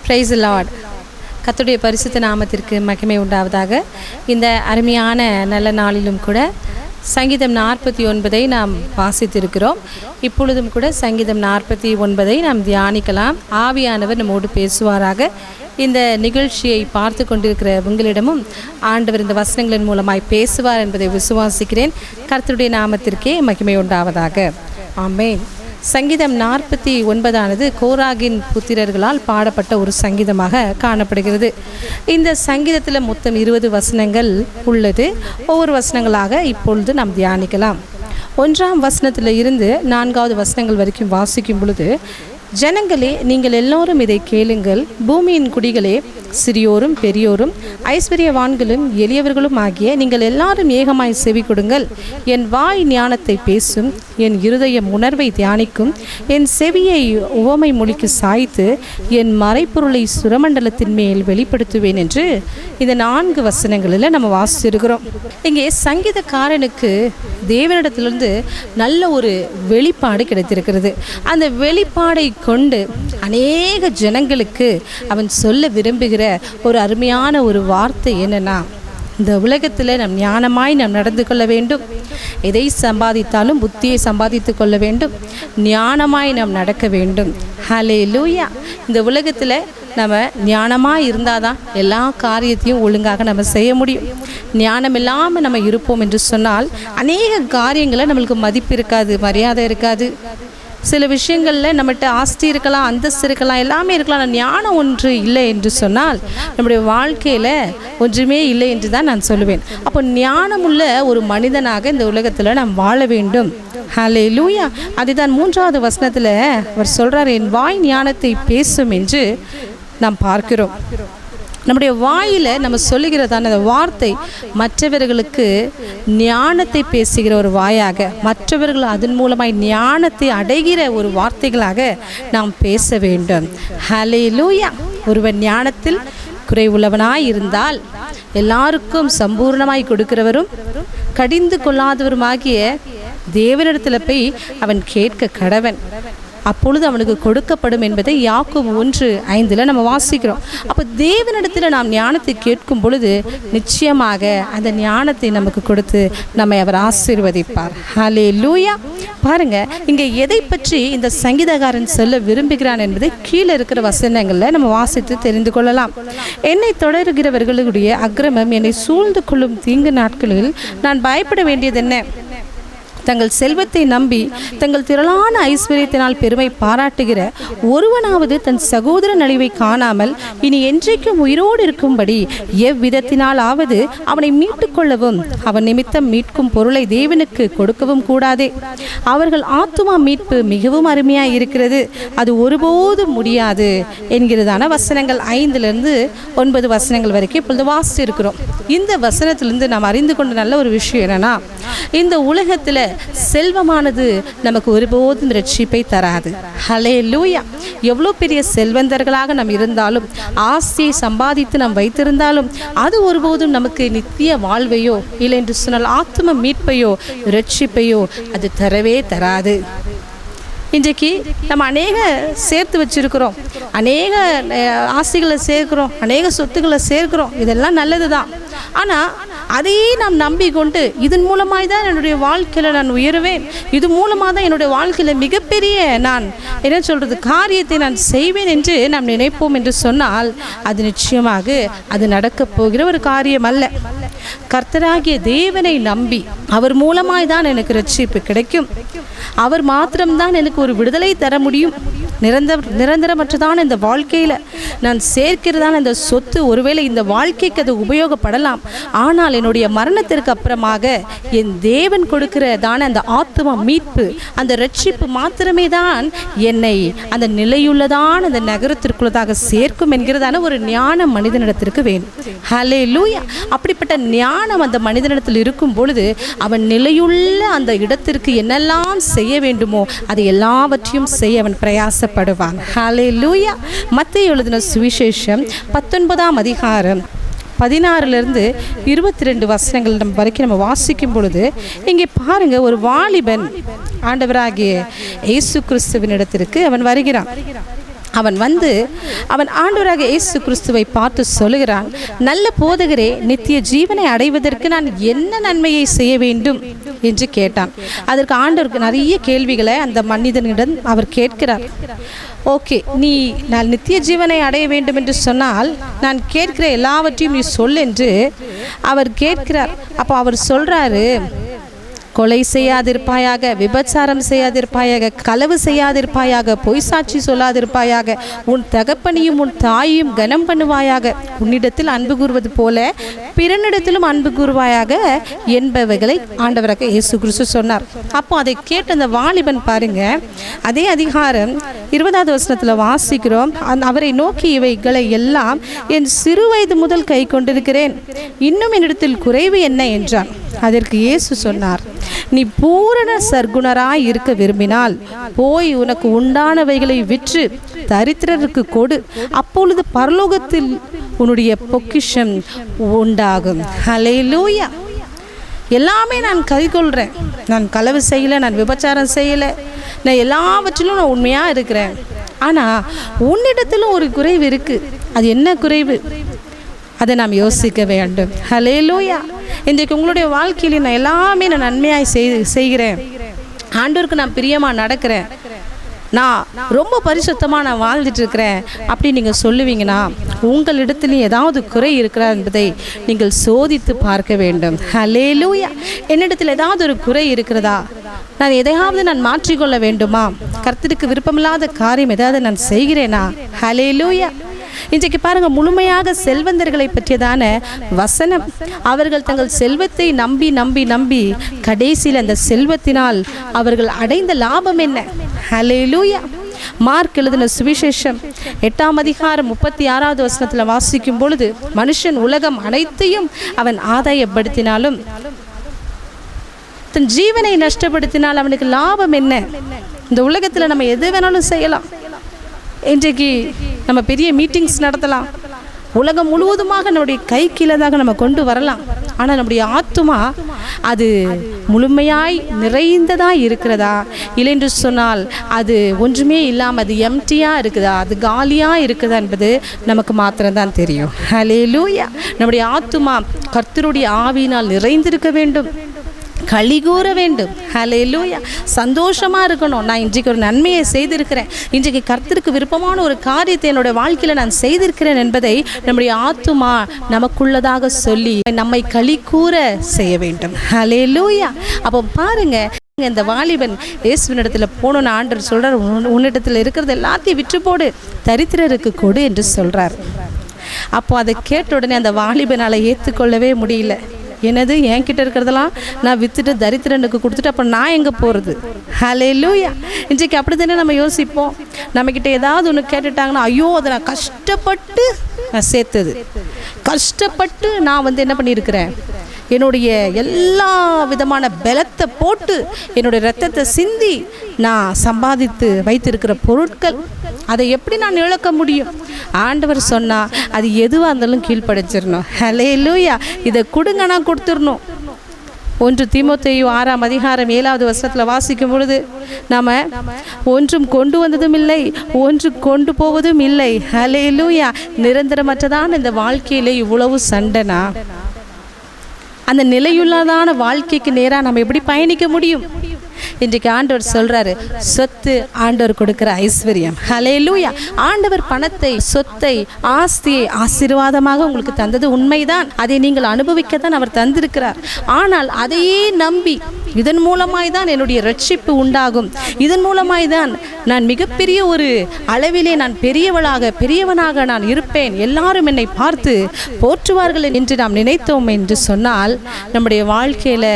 Praise the Lord. கர்த்தருடைய பரிசுத்த நாமத்திற்கு மகிமை உண்டாவதாக. இந்த அருமையான நல்ல நாளிலும் கூட சங்கீதம் 49 நாம் வாசித்திருக்கிறோம். இப்பொழுதும் கூட சங்கீதம் 49 நாம் தியானிக்கலாம். ஆவியானவர் நம்மோடு பேசுவாராக. இந்த நிகழ்ச்சியை பார்த்து கொண்டிருக்கிற உங்களிடமும் ஆண்டவர் இந்த வசனங்களின் மூலமாய் பேசுவார் என்பதை விசுவாசிக்கிறேன். கர்த்தருடைய நாமத்திற்கே மகிமை உண்டாவதாக. ஆமென். சங்கீதம் 49 கோராகின் புத்திரர்களால் பாடப்பட்ட ஒரு சங்கீதமாக காணப்படுகிறது. இந்த சங்கீதத்தில் மொத்தம் 20 வசனங்கள் உள்ளது. ஒவ்வொரு வசனங்களாக இப்பொழுது நாம் தியானிக்கலாம். 1ஆம் வசனத்தில் இருந்து 4வது வசனங்கள் வரைக்கும் வாசிக்கும் பொழுது, ஜனங்களே, நீங்கள் எல்லோரும் இதை கேளுங்கள். பூமியின் குடிகளே, சிறியோரும் பெரியோரும் ஐஸ்வர்யவான்களும் எளியவர்களும் ஆகிய நீங்கள் எல்லாரும் ஏகமாய் செவி கொடுங்கள். என் வாய் ஞானத்தை பேசும், என் இருதயம் உணர்வை தியானிக்கும், என் செவியை உவமை மொழிக்கு சாய்த்து என் மறைப்பொருளை சுரமண்டலத்தின் மேல் வெளிப்படுத்துவேன் என்று இந்த 4 வசனங்களில் நம்ம வாசிச்சிருக்கிறோம். இங்கே சங்கீதக்காரனுக்கு தேவனிடத்திலிருந்து நல்ல ஒரு வெளிப்பாடு கிடைத்திருக்கிறது. அந்த வெளிப்பாடை கொண்டு அநேக ஜனங்களுக்கு அவன் சொல்ல விரும்புகிற ஒரு அருமையான ஒரு வார்த்தை என்னன்னா, இந்த உலகத்தில் நாம் ஞானமாய் நாம் நடந்து கொள்ள வேண்டும். எதை சம்பாதித்தாலும் புத்தியை சம்பாதித்து கொள்ள வேண்டும். ஞானமாய் நாம் நடக்க வேண்டும். ஹல்லேலூயா. இந்த உலகத்தில் நம்ம ஞானமாக இருந்தால் தான் எல்லா காரியத்தையும் ஒழுங்காக நம்ம செய்ய முடியும். ஞானம் இல்லாமல் நம்ம இருப்போம் என்று சொன்னால் அநேக காரியங்களை நம்மளுக்கு மதிப்பு இருக்காது, மரியாதை இருக்காது. சில விஷயங்களில் நம்மகிட்ட ஆஸ்தி இருக்கலாம், அந்தஸ்து இருக்கலாம், எல்லாமே இருக்கலாம். ஆனால் ஞானம் ஒன்று இல்லை என்று சொன்னால் நம்முடைய வாழ்க்கையில் ஒன்றுமே இல்லை என்று தான் நான் சொல்லுவேன். அப்போ ஞானமுள்ள ஒரு மனிதனாக இந்த உலகத்தில் நாம் வாழ வேண்டும். ஹல்லேலூயா. அதுதான் 3வது வசனத்தில் அவர் சொல்கிறார், என் வாய் ஞானத்தை பேசும் என்று நாம் பார்க்கிறோம். நம்முடைய வாயில் நம்ம சொல்லுகிறதான அந்த வார்த்தை மற்றவர்களுக்கு ஞானத்தை பேசுகிற ஒரு வாயாக, மற்றவர்கள் அதன் மூலமாய் ஞானத்தை அடைகிற ஒரு வார்த்தைகளாக நாம் பேச வேண்டும். ஹல்லேலூயா. ஒருவன் ஞானத்தில் குறைவுள்ளவனாய் இருந்தால் எல்லாருக்கும் சம்பூர்ணமாய் கொடுக்கிறவரும் கடிந்து கொள்ளாதவருமாகிய தேவனிடத்தில் போய் அவன் கேட்க கடவன், அப்பொழுது அவனுக்கு கொடுக்கப்படும் என்பதை யாக்கோபு 1:5 நம்ம வாசிக்கிறோம். அப்போ தேவனிடத்தில் நாம் ஞானத்தை கேட்கும் பொழுது நிச்சயமாக அந்த ஞானத்தை நமக்கு கொடுத்து நம்மை அவர் ஆசீர்வதிப்பார். ஹல்லேலூயா. பாருங்க, இங்கே எதை பற்றி இந்த சங்கீதக்காரன் சொல்ல விரும்புகிறான் என்பதை கீழே இருக்கிற வசனங்களில் நம்ம வாசித்து தெரிந்து கொள்ளலாம். என்னை தொடர்கிறவர்களுடைய அக்கிரமம் என்னை சூழ்ந்து கொள்ளும் தீங்கு நாட்களில் நான் பயப்பட வேண்டியது என்ன? தங்கள் செல்வத்தை நம்பி தங்கள் திரளான ஐஸ்வர்யத்தினால் பெருமை பாராட்டுகிற ஒருவனாவது தன் சகோதர நலிவை காணாமல் இனி என்றைக்கும் உயிரோடு இருக்கும்படி எவ்விதத்தினாலாவது அவனை மீட்டுக்கொள்ளவும் அவன் நிமித்தம் மீட்கும் பொருளை தேவனுக்கு கொடுக்கவும் கூடாதே. அவர்கள் ஆத்துமா மீட்பு மிகவும் அருமையாக இருக்கிறது, அது ஒருபோதும் முடியாது என்கிறதான வசனங்கள் 5லிருந்து 9 வசனங்கள் வரைக்கும் இப்பொழுது வாசிச்சிருக்கிறோம். இந்த வசனத்திலிருந்து நாம் அறிந்து கொண்ட நல்ல ஒரு விஷயம் என்னன்னா, இந்த உலகத்தில் செல்வமானது நமக்கு ஒருபோதும் ரட்சிப்பை தராது. ஹல்லேலூயா. எவ்வளோ பெரிய செல்வந்தர்களாக நாம் இருந்தாலும், ஆசையை சம்பாதித்து நாம் வைத்திருந்தாலும், அது ஒருபோதும் நமக்கு நித்திய வாழ்வையோ இல்லை என்று சொன்னால் ஆத்தும மீட்பையோ ரட்சிப்பையோ அது தரவே தராது. இன்றைக்கு நம்ம அநேக சேர்த்து வச்சிருக்கிறோம், அநேக ஆசைகளை சேர்க்கிறோம், அநேக சொத்துக்களை சேர்க்கிறோம். இதெல்லாம் நல்லது தான். ஆனால் அதையே நாம் நம்பிக்கொண்டு இதன் மூலமாக தான் என்னுடைய வாழ்க்கையில் நான் உயருவேன், இது மூலமாக தான் என்னுடைய வாழ்க்கையில் மிகப்பெரிய நான் என்ன சொல்கிறது காரியத்தை நான் செய்வேன் என்று நாம் நினைப்போம் என்று சொன்னால் அது நிச்சயமாக அது நடக்கப் போகிற ஒரு காரியம் அல்ல. கர்த்தராகிய தேவனை நம்பி அவர் மூலமாய் தான் எனக்கு ரட்சிப்பு கிடைக்கும். அவர் மாத்திரம்தான் எனக்கு ஒரு விடுதலை தர முடியும். நிரந்தரமற்றதான இந்த வாழ்க்கையில் நான் சேர்க்கிறதான இந்த சொத்து ஒருவேளை இந்த வாழ்க்கைக்கு அது உபயோகப்படலாம். ஆனால் என்னுடைய மரணத்திற்கு அப்புறமாக என் தேவன் கொடுக்கிறதான அந்த ஆத்தும மீட்பு, அந்த ரட்சிப்பு மாத்திரமே தான் என்னை அந்த நிலையுள்ளதான அந்த நகரத்திற்குள்ளதாக சேர்க்கும் என்கிறதான ஒரு ஞானம் மனிதனிடத்திற்கு வேண்டும். ஹல்லேலூயா. அப்படிப்பட்ட ஞானம் அந்த மனிதனிடத்தில் இருக்கும் பொழுது அவன் நிலையுள்ள அந்த இடத்திற்கு என்னெல்லாம் செய்ய வேண்டுமோ அது எல்லாவற்றையும் செய்ய அவன் பிரயாசப்படுவான். ஹல்லேலூயா. மத்தேயு எழுதின சுவிசேஷம் 19ஆம் அதிகாரம் 16லிருந்து 22 வசனங்கள் நம்ம வரைக்கும் நம்ம வாசிக்கும் பொழுது இங்கே பாருங்க, ஒரு வாலிபன் ஆண்டவராகிய இயேசு கிறிஸ்துவின் இடத்திற்கு அவன் வருகிறான். அவன் வந்து அவன் ஆண்டவராக இயேசு கிறிஸ்துவை பார்த்து சொல்லுகிறான், நல்ல போதகரே, நித்திய ஜீவனை அடைவதற்கு நான் என்ன நன்மையை செய்ய வேண்டும் என்று கேட்டான். அதற்கு ஆண்டவருக்கு நிறைய கேள்விகளை அந்த மனிதனிடம் அவர் கேட்கிறார். ஓகே, நான் நித்திய ஜீவனை அடைய வேண்டும் என்று சொன்னால் நான் கேட்கிற எல்லாவற்றையும் நீ சொல் என்று அவர் கேட்கிறார். அப்போ அவர் சொல்றாரு, கொலை செய்யாதிருப்பாயாக, விபச்சாரம் செய்யாதிருப்பாயாக, களவு செய்யாதிருப்பாயாக, பொய் சாட்சி சொல்லாதிருப்பாயாக, உன் தகப்பனையும் உன் தாயையும் கனம் பண்ணுவாயாக, உன்னிடத்தில் அன்பு கூறுவது போல பிறனிடத்திலும் அன்பு கூறுவாயாக என்பவைகளை ஆண்டவராக இயேசு கிறிஸ்து சொன்னார். அப்போ அதை கேட்ட அந்த வாலிபன் பாருங்க, அதே அதிகாரம் 20வது வசனத்தில் வாசிக்கிறோம், அவரை நோக்கி இவைகளை எல்லாம் என் சிறு வயது முதல் கை கொண்டிருக்கிறேன், இன்னும் என்னிடத்தில் குறைவு என்ன என்றான். அதற்கு இயேசு சொன்னார், நீ பூரண சர்க்குணராய் இருக்க விரும்பினால் போய் உனக்கு உண்டானவைகளை விற்று தரித்திரருக்கு கொடு, அப்பொழுது பரலோகத்தில் உன்னுடைய பொக்கிஷம் உண்டாகும். ஹல்லேலூயா. எல்லாமே நான் கைக்கொள்கிறேன், நான் களவு செய்யலை, நான் விபச்சாரம் செய்யலை, நான் எல்லாவற்றிலும் நான் உண்மையாக இருக்கிறேன். ஆனால் உன்னிடத்திலும் ஒரு குறைவு இருக்குது. அது என்ன குறைவு? அதை நாம் யோசிக்க வேண்டும். ஹல்லேலூயா. இன்றைக்கு உங்களுடைய வாழ்க்கையில் நான் எல்லாமே நான் நன்மையாக செய்கிறேன், ஆண்டவருக்கு நான் பிரியமாக நடக்கிறேன், நான் ரொம்ப பரிசுத்தமாக நான் வாழ்ந்துட்டு இருக்கிறேன் அப்படி நீங்கள் சொல்லுவீங்கன்னா உங்களிடத்துலையும் ஏதாவது குறை இருக்கிறா என்பதை நீங்கள் சோதித்து பார்க்க வேண்டும். ஹல்லேலூயா. என்னிடத்தில் ஏதாவது ஒரு குறை இருக்கிறதா? நான் எதையாவது நான் மாற்றிக்கொள்ள வேண்டுமா? கர்த்தருக்கு விருப்பமில்லாத காரியம் ஏதாவது நான் செய்கிறேனா? ஹல்லேலூயா. இன்றைக்கு பாருங்க, முழுமையாக செல்வந்தர்களை பற்றியதான வசனம். அவர்கள் தங்கள் செல்வத்தை நம்பி நம்பி நம்பி கடைசியில் அந்த செல்வத்தினால் அவர்கள் அடைந்த லாபம் என்ன? ஹல்லேலூயா. மார்க் எழுதின சுவிசேஷம் 8ஆம் அதிகாரம் 36வது வசனத்தில் வாசிக்கும் பொழுது, மனுஷன் உலகம் அனைத்தையும் அவன் ஆதாயப்படுத்தினாலும் தன் ஜீவனை நஷ்டப்படுத்தினால் அவனுக்கு லாபம் என்ன? இந்த உலகத்தில் நம்ம எது வேணாலும் செய்யலாம். இன்றைக்கு நம்ம பெரிய மீட்டிங்ஸ் நடத்தலாம், உலகம் முழுவதுமாக நம்முடைய கை கீழதாக நம்ம கொண்டு வரலாம். ஆனால் நம்முடைய ஆத்துமா அது முழுமையாய் நிறைந்ததாக இருக்கிறதா, இல்லை என்று சொன்னால் அது ஒன்றுமே இல்லாமல் அது எம்டியாக இருக்குதா, அது காலியாக இருக்குதா என்பது நமக்கு மாத்திரம்தான் தெரியும். ஹல்லேலூயா. நம்முடைய ஆத்துமா கர்த்தருடைய ஆவியினால் நிறைந்திருக்க வேண்டும், களி கூற வேண்டும். ஹல்லேலூயா. சந்தோஷமாக இருக்கணும். நான் இன்றைக்கு ஒரு நன்மையை செய்திருக்கிறேன், இன்றைக்கு கர்த்தருக்கு விருப்பமான ஒரு காரியத்தை என்னுடைய வாழ்க்கையில் நான் செய்திருக்கிறேன் என்பதை நம்முடைய ஆத்துமா நமக்குள்ளதாக சொல்லி நம்மை களி கூற செய்ய வேண்டும். ஹல்லேலூயா. அப்போ பாருங்க, இந்த வாலிபன் இயேசுவினிடத்தில் போனோன்னு ஆண்டவர் சொல்கிறார், உன்னிடத்தில் இருக்கிறது எல்லாத்தையும் விற்று போடு, தரித்திரருக்கு கொடு என்று சொல்கிறார். அப்போ அதை கேட்ட உடனே அந்த வாலிபனால் ஏற்றுக்கொள்ளவே முடியல. என்னது, என்கிட்ட இருக்கிறதெல்லாம் நான் விற்றுட்டு தரித்திரனுக்கு கொடுத்துட்டு அப்போ நான் எங்கே போகிறது? ஹல்லேலூயா. இன்றைக்கு அப்படி தானே நம்ம யோசிப்போம். நம்மக்கிட்ட ஏதாவது ஒன்று கேட்டுட்டாங்கன்னா, ஐயோ அதை நான் கஷ்டப்பட்டு நான் சேர்த்தது, கஷ்டப்பட்டு நான் என்ன பண்ணியிருக்கிறேன், என்னுடைய எல்லா விதமான பலத்தை போட்டு என்னுடைய இரத்தத்தை சிந்தி நான் சம்பாதித்து வைத்திருக்கிற பொருட்கள், அதை எப்படி நான் இழக்க முடியும்? ஆண்டவர் சொன்னால் அது எதுவாக இருந்தாலும் கீழ்ப்படைச்சிடணும். ஹல்லேலூயா. இதை கொடுங்க, நான் கொடுத்துடணும். 1 தீமோத்தேயு 6ஆம் அதிகாரம் 7வது வசனத்தில் வாசிக்கும் பொழுது, நாம் ஒன்றும் கொண்டு வந்ததும் இல்லை, ஒன்று கொண்டு போவதும் இல்லை. ஹல்லேலூயா. நிரந்தரமற்றதான இந்த வாழ்க்கையிலே இவ்வளவு சண்டைனா அந்த நிலையுள்ளதான வாழ்க்கைக்கு நேராக நம்ம எப்படி பயணிக்க முடியும்? இன்றைக்கு ஆண்டவர் சொல்றாரு, சொத்து ஆண்டவர் கொடுக்கிற ஐஸ்வர்யம். ஹல்லேலூயா. ஆண்டவர் பணத்தை, சொத்தை, ஆஸ்தியை ஆசீர்வாதமாக உங்களுக்கு தந்தது உண்மைதான். அதை நீங்கள் அனுபவிக்கத்தான் அவர் தந்திருக்கிறார். ஆனால் அதையே நம்பி இதன் மூலமாய் தான் என்னுடைய ரட்சிப்பு உண்டாகும், இதன் மூலமாய் தான் நான் மிகப்பெரிய ஒரு அளவிலே நான் பெரியவனாக நான் இருப்பேன், எல்லாரும் என்னை பார்த்து போற்றுவார்கள் என்று நாம் நினைத்தோம் என்று சொன்னால் நம்முடைய வாழ்க்கையில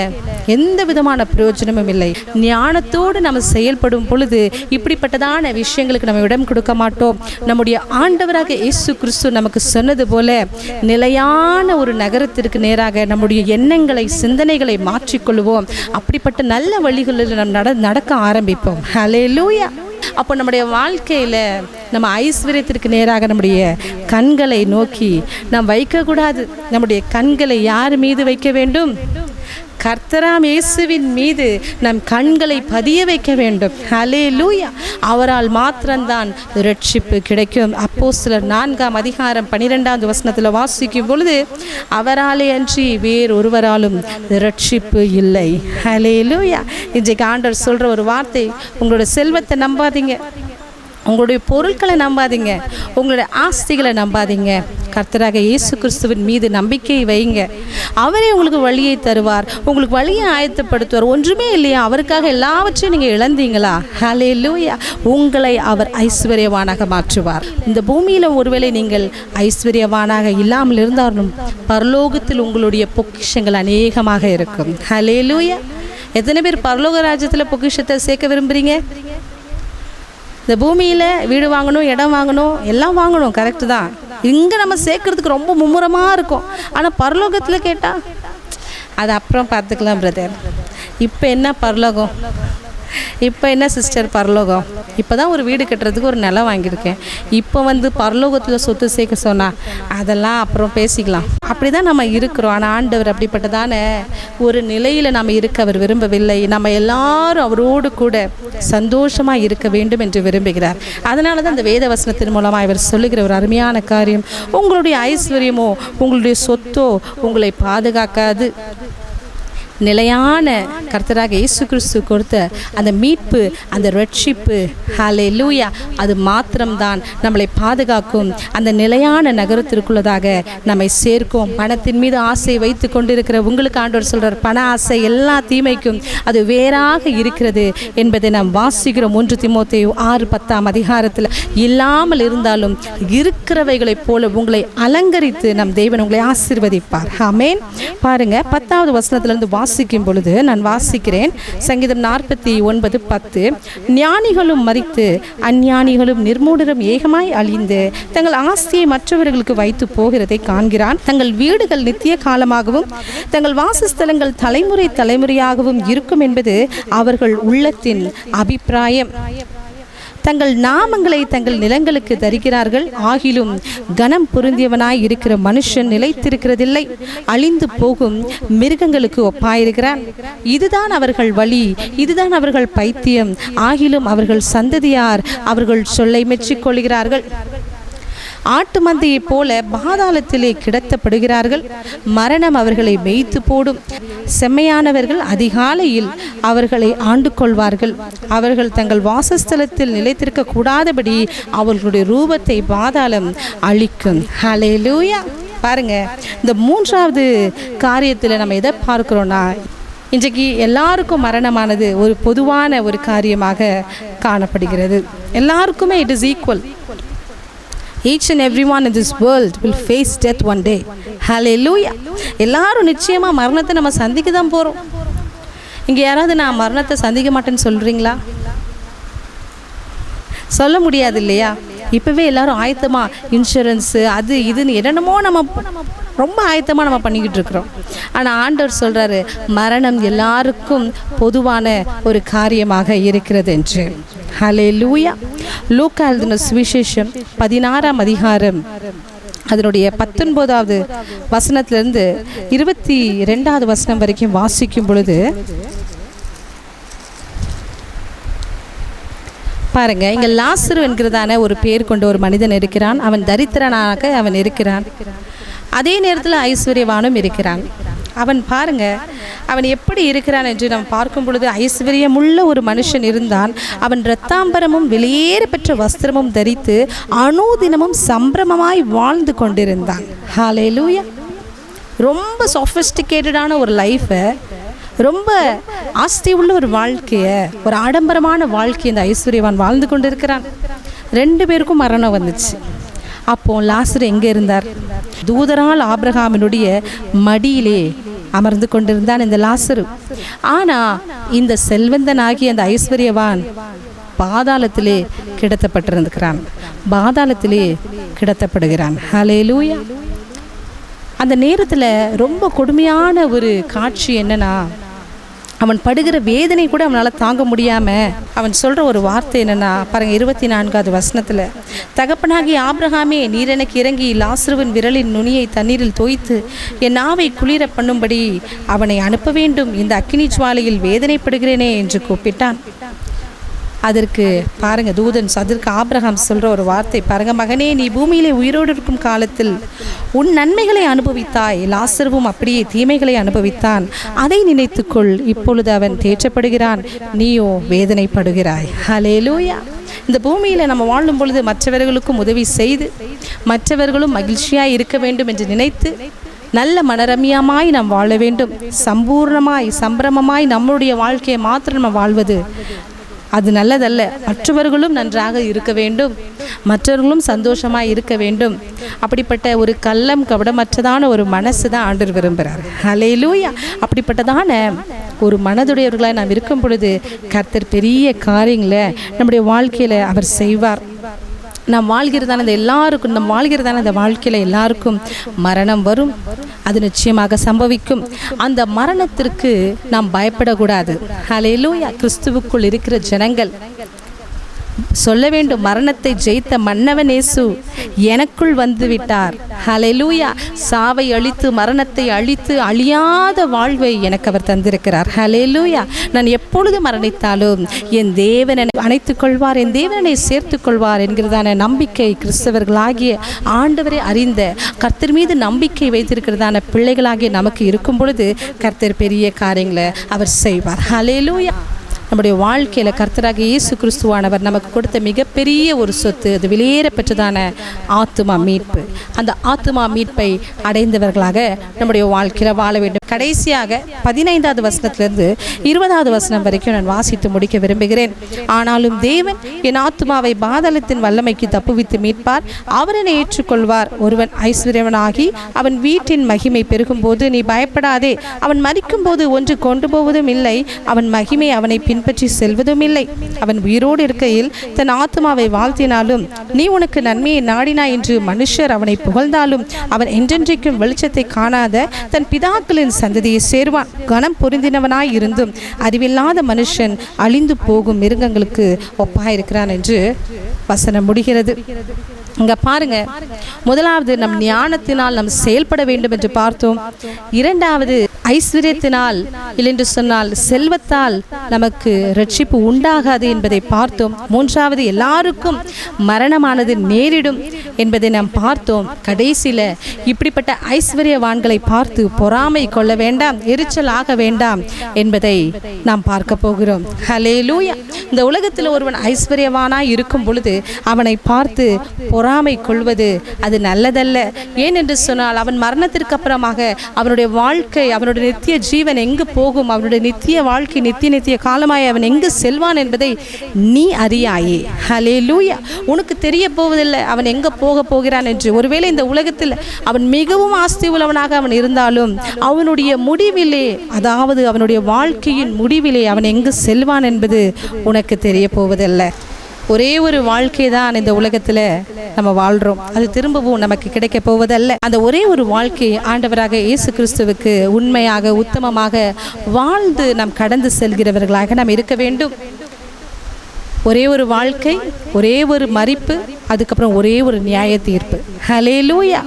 எந்த விதமான பிரயோஜனமும் இல்லை. ஞானத்தோடு நம்ம செயல்படும் பொழுது இப்படிப்பட்டதான விஷயங்களுக்கு நம்ம இடம் கொடுக்க மாட்டோம். நம்முடைய ஆண்டவராக இயேசு கிறிஸ்து நமக்கு சொன்னது போல நிலையான ஒரு நகரத்திற்கு நேராக நம்முடைய எண்ணங்களை, சிந்தனைகளை மாற்றிக்கொள்வோம். அப்படிப்பட்ட நல்ல வழிகளில் நம்ம நடக்க ஆரம்பிப்போம். ஹல்லேலூயா. அப்போ நம்முடைய வாழ்க்கையில் நம்ம ஐஸ்வர்யத்திற்கு நேராக நம்முடைய கண்களை நோக்கி நாம் வைக்கக்கூடாது. நம்முடைய கண்களை யார் மீது வைக்க வேண்டும்? கர்த்தராம் இயேசுவின் மீது நம் கண்களை பதிய வைக்க வேண்டும். ஹல்லேலூயா. அவரால் மாத்திரம்தான் ரட்சிப்பு கிடைக்கும். அப்போஸ்தலர் 4ஆம் அதிகாரம் 12வது வசனத்தில் வாசிக்கும் பொழுது, அவராலே அன்றி வேறொருவராலும் ரட்சிப்பு இல்லை. ஹல்லேலூயா. இன்றைக்கு ஆண்டவர் சொல்கிற ஒரு வார்த்தை, உங்களோட செல்வத்தை நம்பாதீங்க, உங்களுடைய பொருட்களை நம்பாதீங்க, உங்களுடைய ஆஸ்திகளை நம்பாதீங்க. கர்த்தராக இயேசு கிறிஸ்துவின் மீது நம்பிக்கை வைங்க. அவரே உங்களுக்கு வழியை தருவார், உங்களுக்கு வழியை ஆயத்தப்படுத்துவார். ஒன்றுமே இல்லையா, அவருக்காக எல்லாவற்றையும் நீங்கள் இழந்தீங்களா? ஹல்லேலூயா. உங்களை அவர் ஐஸ்வர்யவானாக மாற்றுவார். இந்த பூமியில் ஒருவேளை நீங்கள் ஐஸ்வர்யவானாக இல்லாமல் இருந்தாலும் பரலோகத்தில் உங்களுடைய பொக்கிஷங்கள் அநேகமாக இருக்கும். ஹல்லேலூயா. எத்தனை பேர் பரலோக ராஜ்யத்தில் பொக்கிஷத்தை சேர்க்க விரும்புகிறீங்க? இந்த பூமியில் வீடு வாங்கணும், இடம் வாங்கணும், எல்லாம் வாங்கணும், கரெக்டு தான். இங்கே நம்ம சேர்க்கறதுக்கு ரொம்ப மும்முரமாக இருக்கும். ஆனால் பரலோகத்தில் கேட்டால் அது அப்புறம் பார்த்துக்கலாம் பிரதர். இப்போ என்ன பரலோகம், இப்போ என்ன சிஸ்டர் பரலோகம்? இப்போ தான் ஒரு வீடு கட்டுறதுக்கு ஒரு நிலம் வாங்கியிருக்கேன். இப்போ பரலோகத்தில் சொத்து சேர்க்க சொன்னால் அதெல்லாம் அப்புறம் பேசிக்கலாம். அப்படி தான் நம்ம இருக்கிறோம். ஆனால் ஆண்டவர் அப்படிப்பட்டதான ஒரு நிலையில் நம்ம இருக்க அவர் விரும்பவில்லை. நம்ம எல்லாரும் அவரோடு கூட சந்தோஷமாக இருக்க வேண்டும் என்று விரும்புகிறார். அதனால தான் இந்த வேத வசனத்தின் மூலமாக இவர் சொல்லுகிற ஒரு அருமையான காரியம், உங்களுடைய ஐஸ்வர்யமோ உங்களுடைய சொத்தோ உங்களை பாதுகாக்காது. நிலையான கர்த்தராக இயேசு கிறிஸ்து கொடுத்த அந்த மீட்பு, அந்த ரட்சிப்பு, ஹல்லேலூயா, அது மாத்திரம்தான் நம்மளை பாதுகாக்கும். அந்த நிலையான நகரத்திற்குள்ளதாக நம்மை சேர்க்கும். பணத்தின் மீது ஆசை வைத்து கொண்டிருக்கிற உங்களுக்கு ஆண்டவர் சொல்கிறார், பண ஆசை எல்லா தீமைக்கும் அது வேறாக இருக்கிறது என்பதை நாம் வாசிக்கிறோம். 1 தீமோத்தேயு 6:10 அதிகாரத்தில். இல்லாமல் இருந்தாலும் இருக்கிறவைகளைப் போல உங்களை அலங்கரித்து நம் தேவன் உங்களை ஆசீர்வதிப்பார். ஆமென். பாருங்க, 10வது வசனத்திலிருந்து வாசிக்கும் பொழுது நான் வாசிக்கிறேன். சங்கீதம் 49:10. ஞானிகளும் மரித்து அஞ்ஞானிகளும் நிர்மூடரும் ஏகமாய் அழிந்து தங்கள் ஆஸ்தியை மற்றவர்களுக்கு வைத்து போகிறதை காண்கிறான். தங்கள் வீடுகள் நித்திய காலமாகவும் தங்கள் வாசஸ்தலங்கள் தலைமுறை தலைமுறையாகவும் இருக்கும் என்பது அவர்கள் உள்ளத்தின் அபிப்பிராயம். தங்கள் நாமங்களை தங்கள் நிலங்களுக்கு தருகிறார்கள், ஆகிலும் கனம் பொருந்தியவனாய் இருக்கிற மனுஷன் நிலைத்திருக்கிறதில்லை, அழிந்து போகும் மிருகங்களுக்கு ஒப்பாயிருக்கிறான். இதுதான் அவர்கள் வழி, இதுதான் அவர்கள் பைத்தியம், ஆகிலும் அவர்கள் சந்ததியார் அவர்கள் சொல்லை மெச்சிக்கொள்கிறார்கள். ஆட்டு மந்தையைப் போல பாதாளத்திலே கிடத்தப்படுகிறார்கள், மரணம் அவர்களை மேய்த்து போடும். செம்மையானவர்கள் அதிகாலையில் அவர்களை ஆண்டு கொள்வார்கள், அவர்கள் தங்கள் வாசஸ்தலத்தில் நிலைத்திருக்க கூடாதபடி அவர்களுடைய ரூபத்தை பாதாளம் அழிக்கும். ஹல்லேலூயா. பாருங்க, இந்த 3வது காரியத்தில் நம்ம எதை பார்க்கிறோம்னா, இன்றைக்கு எல்லாருக்கும் மரணமானது ஒரு பொதுவான ஒரு காரியமாக காணப்படுகிறது. எல்லாருக்குமே it is equal. Each and everyone in this world will face death one day. Hallelujah. எல்லாரும் நிச்சயமாக மரணத்தை நம்ம சந்திக்க தான் போகிறோம். இங்கே யாராவது நான் மரணத்தை சந்திக்க மாட்டேன்னு சொல்கிறீங்களா? சொல்ல முடியாது இல்லையா? இப்போவே எல்லாரும் ஆயத்தமாக இன்சூரன்ஸு அது இதுன்னு என்னென்னமோ நம்ம ரொம்ப ஆயத்தமாக நம்ம பண்ணிக்கிட்டு இருக்கிறோம். ஆனால் ஆண்டவர் சொல்கிறாரு, மரணம் எல்லாருக்கும் பொதுவான ஒரு காரியமாக இருக்கிறது என்று. ஹல்லேலூயா. லூக்கா எழுதின சுவிசேஷம் 16ஆம் அதிகாரம் அதனுடைய 19வது வசனத்திலிருந்து 22வது வசனம் வரைக்கும் வாசிக்கும் பொழுது பாருங்க, இங்கே லாசரு என்கிறதான ஒரு பேர் கொண்ட ஒரு மனிதன் இருக்கிறான். அவன் தரித்திரனாக அவன் இருக்கிறான், அதே நேரத்தில் ஐஸ்வர்யவானும் இருக்கிறான். அவன் பாருங்க, அவன் எப்படி இருக்கிறான் என்று நாம் பார்க்கும் பொழுது ஐஸ்வர்யமுள்ள ஒரு மனுஷன் இருந்தான். அவன் இரத்தாம்பரமும் வெளியேற பெற்ற வஸ்திரமும் தரித்து அனுதினமும் சம்பிரமமாய் வாழ்ந்து கொண்டிருந்தான். ஹல்லேலூயா. ரொம்ப சொஃபிஸ்டிகேட்டடான ஒரு லைஃபை, ரொம்ப ஆஸ்தி உள்ள ஒரு வாழ்க்கையை, ஒரு ஆடம்பரமான வாழ்க்கையை இந்த ஐஸ்வர்யவான் வாழ்ந்து கொண்டிருக்கிறான். 2 பேருக்கும் மரணம் வந்துச்சு. அப்போ லாசரு எங்கே இருந்தார்? தூதரால் ஆபிரகாமினுடைய மடியிலே அமர்ந்து கொண்டிருந்தான் இந்த லாசரு. ஆனால் இந்த செல்வந்தனாகி அந்த ஐஸ்வர்யவான் பாதாளத்திலே கிடத்தப்பட்டிருக்கிறான், பாதாளத்திலே கிடத்தப்படுகிறான். ஹல்லேலூயா. அந்த நேரத்தில் ரொம்ப கொடுமையான ஒரு காட்சி என்னன்னா, அவன் படுகிற வேதனை கூட அவனால் தாங்க முடியாமல் அவன் சொல்கிற ஒரு வார்த்தை என்னென்னா பாருங்கள், 24வது வசனத்தில், தகப்பனாகி ஆபிரகாமே, நீர் எனக்கு இறங்கி லாசருவின் விரலின் நுனியை தண்ணீரில் தோய்த்து என் நாவை குளிர பண்ணும்படி அவனை அனுப்ப வேண்டும், இந்த அக்கினி ஜுவாலையில் வேதனைப்படுகிறேனே என்று கூப்பிட்டான். அதற்கு பாருங்க தூதன், அதற்கு ஆபிரகாம் சொல்கிற ஒரு வார்த்தை பாருங்க, மகனே, நீ பூமியிலே உயிரோடு இருக்கும் காலத்தில் உன் நன்மைகளை அனுபவித்தாய், லாசருவும் அப்படியே தீமைகளை அனுபவித்தான், அதை நினைத்துக்கொள், இப்பொழுது அவன் தேற்றப்படுகிறான், நீயோ வேதனைப்படுகிறாய். ஹல்லேலூயா. இந்த பூமியில் நம்ம வாழும் பொழுது மற்றவர்களுக்கும் உதவி செய்து மற்றவர்களும் மகிழ்ச்சியாய் இருக்க வேண்டும் என்று நினைத்து நல்ல மனரம்யமாய் நாம் வாழ வேண்டும். சம்பூர்ணமாய் சம்பிரமமாய் நம்முடைய வாழ்க்கையை மாத்திரம் நம்ம வாழ்வது அது நல்லதல்ல. மற்றவர்களும் நன்றாக இருக்க வேண்டும், மற்றவர்களும் சந்தோஷமாக இருக்க வேண்டும். அப்படிப்பட்ட ஒரு கள்ளம் கபடமற்றதான ஒரு மனசு தான் ஆண்டவர் விரும்புகிறார். ஹல்லேலூயா. அப்படிப்பட்டதான ஒரு மனதுடையவர்களாக நாம் இருக்கும் பொழுது கர்த்தர் பெரிய காரியங்களை நம்முடைய வாழ்க்கையில் அவர் செய்வார். நாம் வாழ்கிறதான இந்த எல்லாருக்கும், நம் வாழ்கிறதான இந்த வாழ்க்கையில் எல்லாருக்கும் மரணம் வரும், அது நிச்சயமாக சம்பவிக்கும். அந்த மரணத்திற்கு நாம் பயப்படக்கூடாது. ஹல்லேலூயா. கிறிஸ்துவுக்குள் இருக்கிற ஜனங்கள் சொல்ல வேண்டும், மரணத்தை ஜெயித்த மன்னவன் இயேசு எனக்குள் வந்து விட்டார். ஹல்லேலூயா. சாவை அழித்து மரணத்தை அழித்து அழியாத வாழ்வை எனக்கு அவர் தந்திருக்கிறார். ஹல்லேலூயா. நான் எப்பொழுது மரணித்தாலும் என் தேவன் என்னை அணைத்துக் கொள்வார், என் தேவனை சேர்த்து கொள்வார் என்கிறதான நம்பிக்கை கிறிஸ்தவர்களாகிய ஆண்டவரை அறிந்த கர்த்தர் மீது நம்பிக்கை வைத்திருக்கிறதான பிள்ளைகளாகிய நமக்கு இருக்கும் பொழுது கர்த்தர் பெரிய காரியங்களை அவர் செய்வார். ஹல்லேலூயா. நம்முடைய வாழ்க்கையில் கர்த்தராக இயேசு கிறிஸ்துவானவர் நமக்கு கொடுத்த மிகப்பெரிய ஒரு சொத்து, அது வெளியேற பெற்றதான ஆத்துமா மீட்பு. அந்த ஆத்துமா மீட்பை அடைந்தவர்களாக நம்முடைய வாழ்க்கையில் வாழ வேண்டும். கடைசியாக 15வது வசனத்திலிருந்து 20வது வசனம் வரைக்கும் நான் வாசித்து முடிக்க விரும்புகிறேன். ஆனாலும் தேவன் என் ஆத்துமாவை பாதாளத்தின் வல்லமைக்கு தப்புவித்து மீட்பார், அவர் என்னை ஏற்றுக்கொள்வார். ஒருவன் ஐஸ்வர்யவனாகி அவன் வீட்டின் மகிமை பெருகும்போது நீ பயப்படாதே, அவன் மரிக்கும் போது ஒன்று கொண்டு போவதும் இல்லை, அவன் மகிமை அவனை பின்பற்றி செல்வதும் இல்லை. அவன் உயிரோடு இருக்கையில் தன் ஆத்துமாவை வாழ்த்தினாலும் நீ உனக்கு நன்மையை நாடினாய் என்று மனுஷர் அவனை புகழ்ந்தாலும் அவன் என்றென்றைக்கும் வெளிச்சத்தை காணாத தன் பிதாக்களின் சந்ததியை சேருவான். கனம் பொருந்தினவனாய் இருந்தும் அறிவில்லாத மனுஷன் அழிந்து போகும் மிருகங்களுக்கு ஒப்பாயிருக்கிறான் என்று வசனம் முடிகிறது. இங்க பாருங்க, முதலாவது நம் ஞானத்தினால் நாம் செயல்பட வேண்டும் என்று பார்த்தோம். இரண்டாவது ஐஸ்வர்யத்தினால் இல்லென்று சொன்னால் செல்வத்தால் நமக்கு ரட்சிப்பு உண்டாகாது என்பதை பார்த்தோம். மூன்றாவது எல்லாருக்கும் மரணமானது நேரிடும் என்பதை நாம் பார்த்தோம். கடைசியில் இப்படிப்பட்ட ஐஸ்வர்யவான்களை பார்த்து பொறாமை கொள்ள வேண்டாம், எரிச்சல் ஆக வேண்டாம் என்பதை நாம் பார்க்க போகிறோம். ஹல்லேலூயா. இந்த உலகத்தில் ஒருவன் ஐஸ்வர்யவானாய் இருக்கும் பொழுது அவனை பார்த்து பொறாமை கொள்வது அது நல்லதல்ல. ஏனென்று சொன்னால் அவன் மரணத்திற்கு அப்புறமாக அவனுடைய வாழ்க்கை, அவனுடைய நித்திய ஜீவன் எங்கு போகும், அவனுடைய நித்திய வாழ்க்கை நித்திய காலமாய் அவன் எங்கு செல்வான் என்பதை நீ அறியாயே. ஹல்லேலூயா. உனக்கு தெரிய போவதில்லை அவன் எங்க போக போகிறான் என்று. ஒருவேளை இந்த உலகத்தில் அவன் மிகவும் ஆஸ்தி உள்ளவனாக அவன் இருந்தாலும் அவனுடைய முடிவிலே, அதாவது அவனுடைய வாழ்க்கையின் முடிவிலே அவன் எங்கு செல்வான் என்பது உனக்கு தெரிய போவதில்லை. ஒரே ஒரு வாழ்க்கை தான் இந்த உலகத்தில் நம்ம வாழ்கிறோம், அது திரும்பவும் நமக்கு கிடைக்க போவதல்ல. அந்த ஒரே ஒரு வாழ்க்கை ஆண்டவராக இயேசு கிறிஸ்துவுக்கு உண்மையாக உத்தமமாக வாழ்ந்து நாம் கடந்து செல்கிறவர்களாக நாம் இருக்க வேண்டும். ஒரே ஒரு வாழ்க்கை, ஒரே ஒரு மரிப்பு, அதுக்கப்புறம் ஒரே ஒரு நியாய தீர்ப்பு. ஹல்லேலூயா.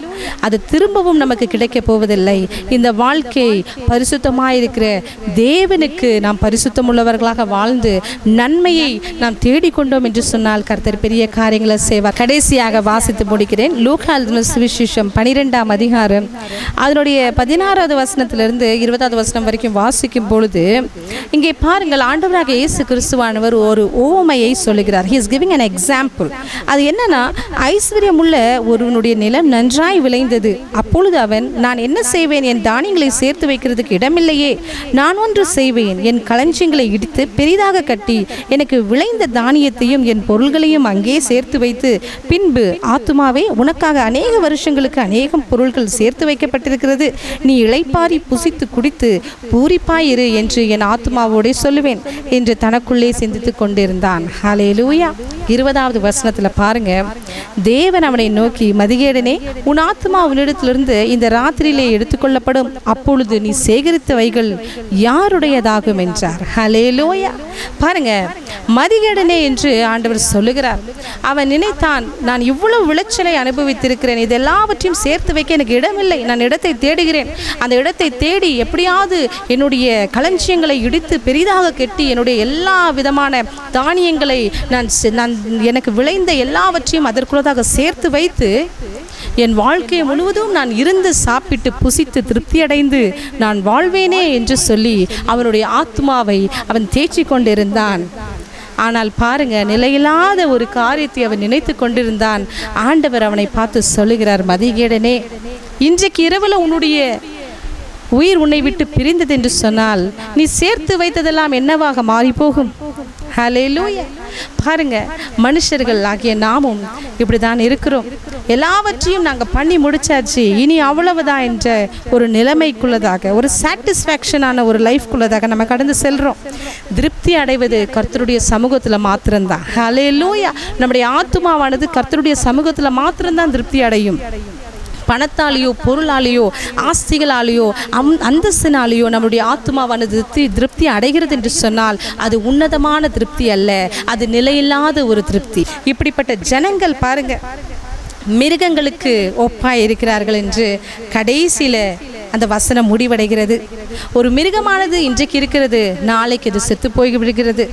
அது திரும்பவும் நமக்கு கிடைக்க போவதில்லை. இந்த வாழ்க்கை பரிசுத்தமாக இருக்கிற தேவனுக்கு நாம் பரிசுத்தம் உள்ளவர்களாக வாழ்ந்து நன்மையை நாம் தேடிக்கொண்டோம் என்று சொன்னால் கர்த்தர் பெரிய காரியங்களை செய்வார். கடைசியாக வாசித்து முடிக்கிறேன். லூக்கா எழுதின சுவிசேஷம் 12ஆம் அதிகாரம் அதனுடைய 16வது வசனத்திலிருந்து 20வது வசனம் வரைக்கும் வாசிக்கும் பொழுது இங்கே பாருங்கள், ஆண்டவராக இயேசு கிறிஸ்துவானவர் ஒரு ஓமையை சொல்லுகிறார். He is giving an example. அது என்னன்னா, ஐஸ்வர்யம் உள்ள ஒருவனுடைய நிலம் நன்றாய் விளைந்தது. அப்பொழுது அவன், நான் என்ன செய்வேன், என் தானியங்களை சேர்த்து வைக்கிறதுக்கு இடமில்லையே, நான் ஒன்று செய்வேன், என் களஞ்சியங்களை இடித்து பெரிதாக கட்டி எனக்கு விளைந்த தானியத்தையும் என் பொருள்களையும் அங்கே சேர்த்து வைத்து பின்பு ஆத்துமாவே, உனக்காக அநேக வருஷங்களுக்கு அநேகம் பொருள்கள் சேர்த்து வைக்கப்பட்டிருக்கிறது, நீ இளைப்பாரி புசித்து குடித்து பூரிப்பாயிரு என்று என் ஆத்துமாவோடே சொல்லுவேன் என்று தனக்குள்ளே சிந்தித்து கொண்டிருந்தான். ஹல்லேலூயா. 20வது வசனத்தில் பாருங்க, தேவன் அவனை நோக்கி, மதிகேடனே, உன் ஆத்மா உன்னிடத்திலிருந்து இந்த ராத்திரியிலே எடுத்துக்கொள்ளப்படும், அப்பொழுது நீ சேகரித்தவைகள் யாருடையதாகும் என்றார். ஹல்லேலூயா. பாருங்க, மதிகேடனே என்று ஆண்டவர் சொல்லுகிறார். அவன் நினைத்தான், நான் இவ்வளவு விளைச்சலை அனுபவித்திருக்கிறேன், இது எல்லாவற்றையும் சேர்த்து வைக்க எனக்கு இடமில்லை, நான் இடத்தை தேடுகிறேன், அந்த இடத்தை தேடி எப்படியாவது என்னுடைய களஞ்சியங்களை இடித்து பெரிதாக கட்டி என்னுடைய எல்லா விதமான தானியங்களை நான் எனக்கு விளைந்த எல்லாவற்றையும் அதற்குள்ளதாக சேர்த்து வைத்து என் வாழ்க்கை முழுவதும் நான் இருந்து சாப்பிட்டு புசித்து திருப்தியடைந்து நான் வாழ்வேனே என்று சொல்லி அவனுடைய ஆத்மாவை அவன் தேய்ச்சி கொண்டிருந்தான். ஆனால் பாருங்க, நிலையில்லாத ஒரு காரியத்தை அவன் நினைத்து கொண்டிருந்தான். ஆண்டவர் அவனை பார்த்து சொல்லுகிறார், மதிகேடனே, இன்றைக்கு இரவில் உன்னுடைய உயிர் உன்னை விட்டு பிரிந்தது என்று சொன்னால் நீ சேர்த்து வைத்ததெல்லாம் என்னவாக மாறி போகும். ஹல்லேலூயா. பாருங்க, மனுஷர்கள் ஆகிய நாமும் இப்படிதான் இருக்கிறோம். எல்லாவற்றையும் நாங்கள் பண்ணி முடிச்சாச்சு, இனி அவ்வளவுதான் என்ற ஒரு நிலைமைக்குள்ளதாக, ஒரு சாட்டிஸ்ஃபேக்ஷனான ஒரு லைஃப்குள்ளதாக நம்ம கடந்து செல்கிறோம். திருப்தி அடைவது கர்த்தருடைய சமூகத்தில் மாத்திரம்தான். ஹல்லேலூயா. நம்முடைய ஆத்துமாவானது கர்த்தருடைய சமூகத்தில் மாத்திரம்தான் திருப்தி அடையும். பணத்தாலேயோ பொருளாலேயோ ஆஸ்திகளாலேயோ அந்தஸ்தினாலேயோ நம்முடைய ஆத்மாவானது திருப்தி அடைகிறது என்று சொன்னால் அது உன்னதமான திருப்தி அல்ல, அது நிலையில்லாத ஒரு திருப்தி. இப்படிப்பட்ட ஜனங்கள் பாருங்க, மிருகங்களுக்கு ஒப்பாய் இருக்கிறார்கள் என்று கடைசியில் அந்த வசனம் முடிவடைகிறது. ஒரு மிருகமானது இன்றைக்கு இருக்கிறது, நாளைக்கு அது செத்து போய் விடுகிறது.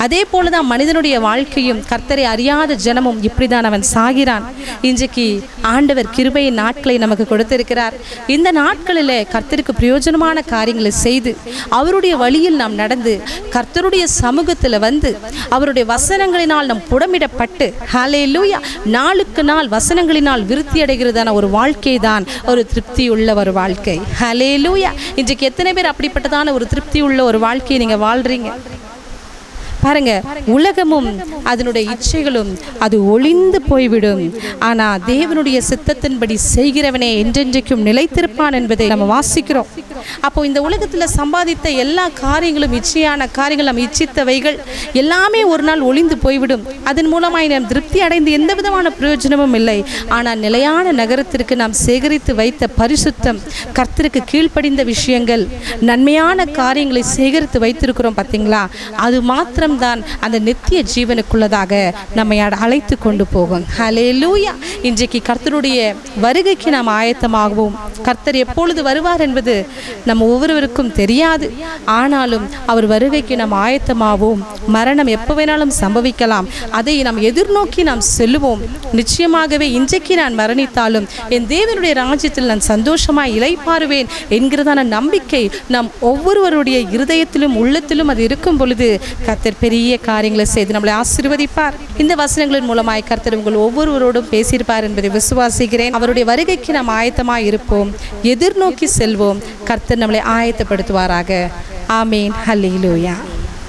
அதே போலதான் மனிதனுடைய வாழ்க்கையும். கர்த்தரை அறியாத ஜனமும் இப்படிதான் அவன் சாகிறான். இன்றைக்கு ஆண்டவர் கிருபையின் நாட்களை நமக்கு கொடுத்திருக்கிறார். இந்த நாட்களில் கர்த்தருக்கு பிரயோஜனமான காரியங்களை செய்து அவருடைய வழியில் நாம் நடந்து கர்த்தருடைய சமூகத்தில் வந்து அவருடைய வசனங்களினால் நாம் புடமிடப்பட்டு, ஹல்லேலூயா, நாளுக்கு நாள் வசனங்களினால் விருத்தி அடைகிறதான ஒரு வாழ்க்கை தான் ஒரு திருப்தி உள்ள ஒரு வாழ்க்கை. ஹல்லேலூயா. இன்றைக்கு எத்தனை பேர் அப்படிப்பட்டதான ஒரு திருப்தி உள்ள ஒரு வாழ்க்கையை நீங்கள் வாழ்றீங்க? பாருங்க, உலகமும் அதனுடைய இச்சைகளும் அது ஒளிந்து போய்விடும். ஆனால் தேவனுடைய சித்தத்தின்படி செய்கிறவனே என்றென்றைக்கும் நிலைத்திருப்பான் என்பதை நம்ம வாசிக்கிறோம். அப்போ இந்த உலகத்தில் சம்பாதித்த எல்லா காரியங்களும், இச்சையான காரியங்கள், நம்ம இச்சித்தவைகள் எல்லாமே ஒரு நாள் ஒளிந்து போய்விடும். அதன் மூலமாய் நாம் திருப்தி அடைந்து எந்த விதமான பிரயோஜனமும் இல்லை. ஆனால் நிலையான நகரத்திற்கு நாம் சேகரித்து வைத்த பரிசுத்தம், கர்த்தருக்கு கீழ்ப்படிந்த விஷயங்கள், நன்மையான காரியங்களை சேகரித்து வைத்திருக்கிறோம் பார்த்தீங்களா, அது மாத்திரம் தான் அந்த நித்திய ஜீவனுக்குள்ளதாக நம்மை அழைத்து கொண்டு போகும். ஹல்லேலூயா. இன்றைக்கு கர்த்தருடைய வருகைக்கு நாம் ஆயத்தமாகவும், கர்த்தர் எப்பொழுது வருவார் என்பது நம்ம ஒவ்வொருவருக்கும் தெரியாது. ஆனாலும் அவர் வருகைக்கு நாம் ஆயத்தமாகவும், மரணம் எப்போ வேணாலும் சம்பவிக்கலாம், அதை நாம் எதிர்நோக்கி நாம் செல்லுவோம். நிச்சயமாகவே இன்றைக்கு நான் மரணித்தாலும் என் தேவனுடைய ராஜ்யத்தில் நான் சந்தோஷமாய் இளைப்பாறுவேன் என்கிறதான நம்பிக்கை நம் ஒவ்வொருவருடைய இருதயத்திலும் உள்ளத்திலும் அது இருக்கும் பொழுது கர்த்தர் பெரிய காரியங்களை செய்து நம்மளை ஆசீர்வதிப்பார். இந்த வசனங்களின் மூலமாய் கர்த்தர் உங்கள் ஒவ்வொருவரோடும் பேசியிருப்பார் என்பதை விசுவாசிக்கிறேன். அவருடைய வருகைக்கு நாம் ஆயத்தமாய் இருப்போம், எதிர்நோக்கி செல்வோம். கர்த்தர் நம்மளை ஆயத்தப்படுத்துவாராக. ஆமேன். ஹல்லேலூயா.